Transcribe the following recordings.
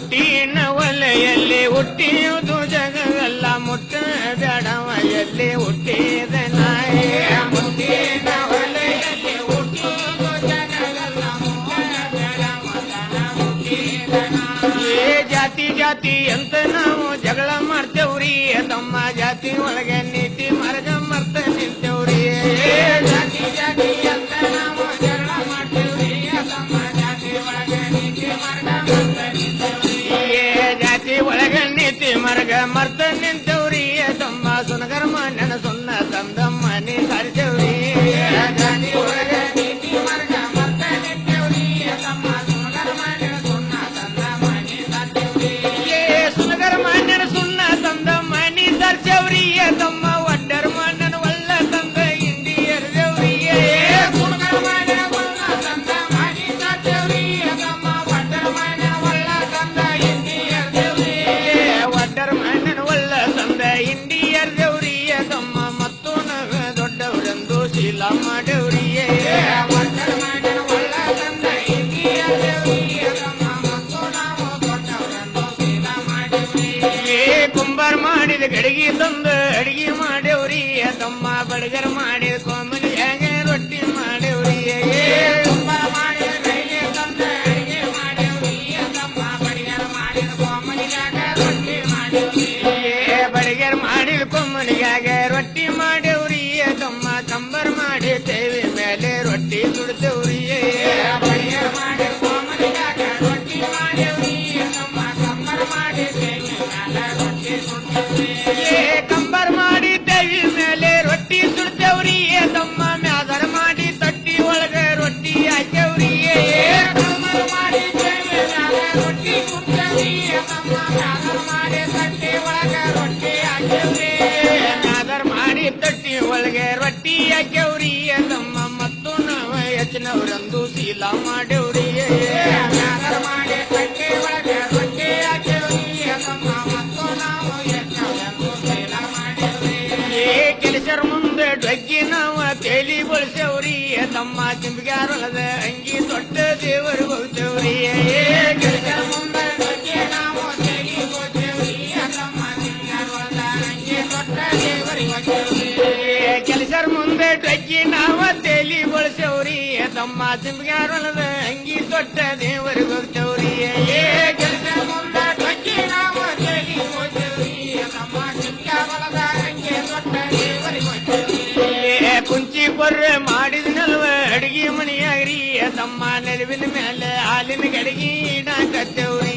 ಹುಟ್ಟಿನ ಒಲೆಯಲ್ಲಿ ಹುಟ್ಟಿಯುವುದು ಜಗವೆಲ್ಲ ಮುಟ್ಟ ಬೇಡವ ಎಲ್ಲಿ ಹುಟ್ಟಿದ ನಾಯಿ ಮುಟ್ಟಿನ ಒಲೆಯಲ್ಲಿ ಹುಟ್ಟಿಯುವುದು ಜಗವೆಲ್ಲ ಮುಟ್ಟ ಬೇಡವ ಹುಟ್ಟಿದ ನಾಯಿ ಜಾತಿ ಜಾತಿ ಅಂತ ನಾವು ಜಗಳ ಮಾಡ್ತೇವ್ರಿ ತಮ್ಮ ಜಾತಿ ಒಳಗೆ ನೀತಿ ಮಾರ್ಗ ಮರ್ತ ನಿಂತೇವ್ರಿ ಜಾತಿ ಜಾತಿ ಅಂತ ನಾವು ಜಗಳ ಮಾಡ್ತೇವ್ರಿ ತಮ್ಮ ಜಾತಿ ಒಳಗೆ ನೀತಿ ಮಾರ್ಗ ಮರ್ತ ನಿಂತೇವ್ರಿ ಜಾತಿ ಒಳಗೆ ನೀತಿ ಮಾರ್ಗ ಮರ್ತ ನಿಂತೇವ್ರಿ ತಮ್ಮ ಸುನಗರ್ಮ ನೆನಸುನ್ನ ತಂದಮ್ಮ ನೀ ಸಾರಿಸೇವ್ರಿ ಜಾತಿ ಒಳಗೆ ನೀತಿ ಮಾರ್ಗ ಮರ್ತ ನಿಂತೇವ್ರಿ ತಮ್ಮ ಸುನಗರ್ಮ ನೆನಸುನ್ನ ತಂದಮ್ಮ ನೀ ಸಾರಿಸೇವ್ರಿ ಸುನಗರ್ಮ ನೆನಸುನ್ನ ತಂದಮ್ಮ ನೀ ಸಾರಿಸೇವ್ರಿ ತಮ್ಮ ಒಡ್ಡರ್ ಮಣ್ಣನ ಒಳ್ಳ ತಂದ ಇಂಡಿಯರ್ ದೇವ್ರಿ ಸುನಗರ್ಮ ನೆನಸುನ್ನ ತಂದಮ್ಮ ನೀ ಸಾರಿಸೇವ್ರಿ ತಮ್ಮ ಒಡ್ಡರ್ ಮಣ್ಣನ ಒಳ್ಳ ತಂದ ಇಂಡಿಯರ್ ದೇವ್ರಿ ಒಡ್ಡರ್ ಮಣ್ಣನ ಒಳ್ಳ ತಂದ ಇಂಡಿಯರ್ ದೇವ್ರಿ ತಮ್ಮ ಮತ್ತು ನಾವೇ ದೊಡ್ಡವರೆಂದು ಶೀಲ ಮಾಡೇವ್ರಿ ಒಡ್ಡರ್ ಮಣ್ಣನ ಒಳ್ಳ ತಂದ ಇಂಡಿಯರ್ ದೇವ್ರಿ ತಮ್ಮ ಮತ್ತು ನಾವು ದೊಡ್ಡವರೆಂದು ಶೀಲ ಮಾಡೇವ್ರಿ ಕುಂಬಾರ ಮಾಡಿದ ಗಡಿಗೆ ತಂದು ಅಡಿಗೆ ಮಾಡೇವ್ರಿ ತಮ್ಮ ಬಡಗರ್ ಮಾಡಿದ ಕೋಮಲಿ ಹೇಗೆ ರೊಟ್ಟಿ ಮಾಡೇವ್ರಿ ಕುಂಬಾರ ಮಾಡಿದ ಗಡಿಗೆ ತಂದು ಅಡಿಗೆ ಮಾಡೇವ್ರಿ ತಮ್ಮ ಬಡಗರ್ ಮಾಡಿದ ಕೋಮಲಿಗಾಗ ರೊಟ್ಟಿ ಮಾಡೇವ್ರಿ ಬಡಗರ್ ಮಾಡಿದ ಕೋಮಲಿಗಾಗ ರೊಟ್ಟಿ ಮಾಡೇವ್ರಿ ತಮ್ಮ ಕಂಬರ್ ಮಾಡಿ ತೇವಿ ಮೇಲೆ ರೊಟ್ಟಿ ಸುಡ್ತೇವ್ರಿ ಬಡಗರ್ ಮಾಡಿದ ಕೋಮಲಿಗಾಗ ರೊಟ್ಟಿ ಮಾಡೇವ್ರಿ ತಮ್ಮ ಕಂಬರ್ ಮಾಡಿ ತೇವಿ ಮೇಲೆ ರೊಟ್ಟಿ ಸುಡ್ತೇವ್ರಿ ಕಂಬರ್ ಮಾಡಿ ತೇವಿ ಮೇಲೆ ರೊಟ್ಟಿ ಸುಡ್ತೇವ್ರಿ ತಮ್ಮ ಮ್ಯಾದರ್ ಮಾಡಿ ತಟ್ಟಿ ಒಳಗೆ ರೊಟ್ಟಿ ಹಾಕ್ಯವ್ರಿ ಕಂಬರ್ ಮಾಡಿ ತೇವಿ ಮೇಲೆ ರೊಟ್ಟಿ ಸುಡ್ತೇವ್ರಿ ತಮ್ಮ ಮ್ಯಾದರ್ ಮಾಡಿ ತಟ್ಟಿ ಒಳಗೆ ರೊಟ್ಟಿ ಹಾಕ್ಯವ್ರಿ ಮ್ಯಾದರ್ ಮಾಡಿ ತಟ್ಟಿ ಒಳಗೆ ರೊಟ್ಟಿ ಹಾಕ್ಯವ್ರಿ ತಮ್ಮ ಮತ್ತು ನಾವು ಹೆಚ್ಚಿನವರಂದು ಶೀಲ ಮಾಡೇವ್ರಿ ಮ್ಯಾದರ್ ಮಾಡಿ ತಟ್ಟಿ ಒಳಗೆ ರೊಟ್ಟಿ ಹಾಕ್ಯವ್ರಿ ತಮ್ಮ ಮತ್ತು ನಾವು ಹೆಚ್ಚಿನವರಂದು ಶೀಲ ಮಾಡೇವ್ರಿ ಕೆಲಸರ ಮುಂದೆ ಡೊಗ್ಗಿ ನಾವು ತೇಲಿ ಬಳಸೇವ್ರಿ ತಮ್ಮ ಚಿಂಬಿಗಾರೊಳದ ಅಂಗಿ ದೊಡ್ಡ ದೇವರು ಹೋಗ್ತೇವ್ರಿ ಕೆಲಸರ ಮುಂದೆ ಡೊಗ್ಗಿ ನಾವು ತೇಲಿ ಬಳಸೇವ್ರಿ ತಮ್ಮ ಚಿಂಬಿಗಾರೊಳದ ಅಂಗಿ ದೊಡ್ಡ ದೇವರಿಗೆ ಹೋಗ್ತೇವ್ರಿ ಕೆಲಸರ ಮುಂದೆ ಡೊಗ್ಗಿ ನಾವು ತೇಲಿ ಬಳಸೇವ್ರಿ ತಮ್ಮ ಚಿಂಬಿಗಾರೊಳದ ಅಂಗಿ ದೊಡ್ಡ ದೇವರಿಗೆ ಹೋಗ್ತೇವ್ರಿ ಕೆಲಸರ ಮುಂದೆ ಡೊಗ್ಗಿ ನಾವು ತೇಲಿ ಬಳಸೇವ್ರಿ ತಮ್ಮ ಚಿಂಬಿಗಾರೊಳದ ಅಂಗಿ ದೊಡ್ಡ ದೇವರಿಗೆ ಹೋಗ್ತೇವ್ರಿ ಕುಂಚಿ ಕೊರ್ರೆ ಮಾಡಿದ ನಲ್ವ ಅಡಿಗೆ ಮನೆಯಾಗ್ರಿ ತಮ್ಮ ನೆಲವಿನ ಮೇಲೆ ಹಾಲಿನ ಗಡಿಗೆ ಇಡಾಕತ್ತೇವ್ರಿ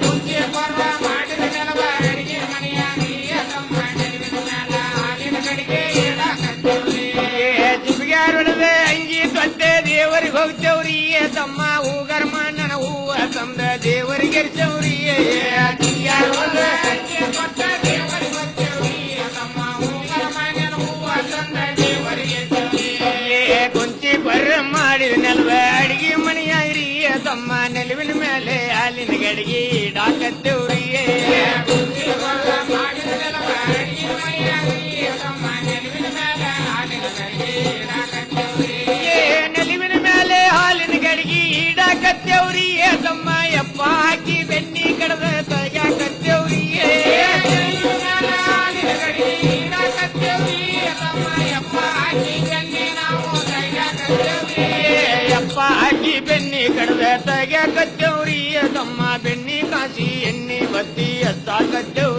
ಕುಂಚಿ ಕೊರ್ರೆ ಮಾಡಿದ ನಲ್ವ ಅಡಿಗೆ ಮನೆಯಾಗ್ರಿ ತಮ್ಮ ನೆಲವಿನ ಮೇಲೆ ಹಾಲಿನ ಗಡಿಗೆ ಇಡಾಕತ್ತೇವ್ರಿ ಜಿಬ್ಗ್ಯಾರೊಳದ ಅಂಗಿ ದೊಡ್ಡ ದೇವರಿಗೆ ಹೋಗ್ತೇವ್ರಿ ತಮ್ಮ ಹೂಗರ್ ಮಣ್ಣನ ಹೂವ ತಂದ ದೇವರಿಗೆ ಎರ್ಸೇವ್ರಿ ಜಿಬ್ಗ್ಯಾರೊಳದ ಅಂಗಿ ದೊಡ್ಡ ದೇವರಿಗೆ ಹೋಗ್ತೇವ್ರಿ ತಮ್ಮ ಹೂಗರ್ ಮಣ್ಣನ ಹೂವ ತಂದ ದೇವರಿಗೆ ಕುಂಚಿ ಕೊರ್ರೆ ಮಾಡಿದ ನೆಲವ ಅಡಿಗೆ ಮನೆಯಾಗ್ರಿ ತಮ್ಮ ನೆಲವಿನ ಮೇಲೆ ಹಾಲಿನ ಗಡಿಗೆ ಇಡಾಕತ್ತೇವ್ರಿ ಕುಂಚಿ ಕೊರ್ರೆ ಮಾಡಿದ ನೆಲವ ಅಡಿಗೆ ಮನೆಯಾಗ್ರಿ ತಮ್ಮ ನೆಲವಿನ ಮೇಲೆ ಹಾಲಿನ ಗಡಿಗೆ ಇಡಾಕತ್ತೇವ್ರಿ ನೆಲವಿನ ಮೇಲೆ ಹಾಲಿನ ಗಡಿಗೆ ಇಡಾಕತ್ತೇವ್ರಿ ತಮ್ಮ ಯಪ್ಪ ಹಾಕಿ ಬೆನ್ನಿ ಕಡದ ತೆಗ್ಯಾಕತ್ತೇವ್ರಿ ಹಾಲಿನ ಗಡಿಗೆ ಇಡಾಕತ್ತೇವ್ರಿ ತಮ್ಮ ಯಪ್ಪ ಹಾಕಿ ಬೆನ್ನಿ ನಾವು ತೆಗ್ಯಾಕತ್ತೇವ್ರಿ ಯಪ್ಪ ಹಾಕಿ ಬೆನ್ನಿ ಕಡದ ತೆಗ್ಯಾಕತ್ತೇವ್ರಿ ತಮ್ಮ ಬೆನ್ನಿ ಕಾಸಿ ಎಣ್ಣೆ ಬತ್ತಿ ಹಚ್ಚಾಕತ್ತೇವ್ರಿ